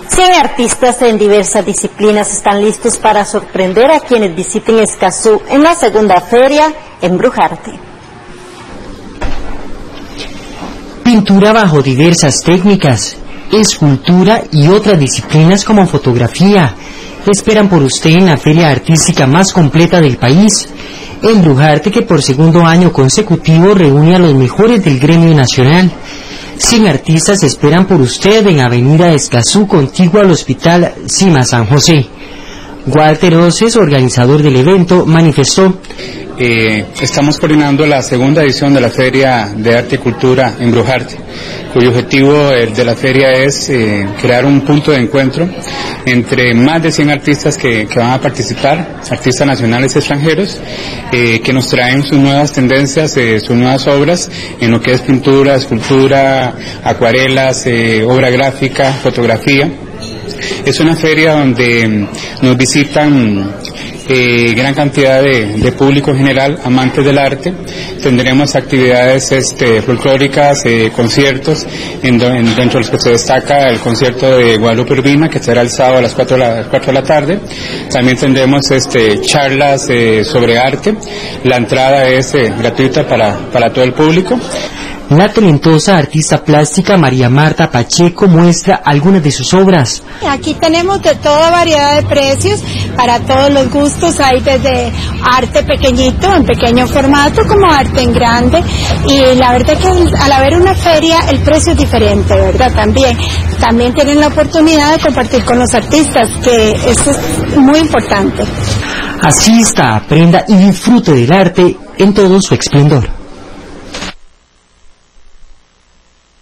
100 artistas en diversas disciplinas están listos para sorprender a quienes visiten Escazú en la segunda feria Embrujarte. Pintura bajo diversas técnicas, escultura y otras disciplinas como fotografía esperan por usted en la feria artística más completa del país, Embrujarte, que por segundo año consecutivo reúne a los mejores del gremio nacional. 100 artistas esperan por usted en Avenida Escazú, contigua al Hospital Cima San José. Walter Oces, organizador del evento, manifestó: estamos coordinando la segunda edición de la Feria de Arte y Cultura Embrujarte, cuyo objetivo de la feria es crear un punto de encuentro entre más de 100 artistas que van a participar, artistas nacionales y extranjeros, que nos traen sus nuevas tendencias, sus nuevas obras en lo que es pintura, escultura, acuarelas, obra gráfica, fotografía. Es una feria donde nos visitan gran cantidad de público en general, amantes del arte. Tendremos actividades folclóricas, conciertos, dentro de los que se destaca el concierto de Guadalupe Urbina, que será el sábado a las 4 de la tarde. También tendremos charlas sobre arte. La entrada es gratuita para todo el público. La talentosa artista plástica María Marta Pacheco muestra algunas de sus obras. Aquí tenemos de toda variedad de precios, para todos los gustos. Hay desde arte pequeñito, en pequeño formato, como arte en grande. Y la verdad que al haber una feria, el precio es diferente, ¿verdad? También tienen la oportunidad de compartir con los artistas, que eso es muy importante. Asista, aprenda y disfrute del arte en todo su esplendor.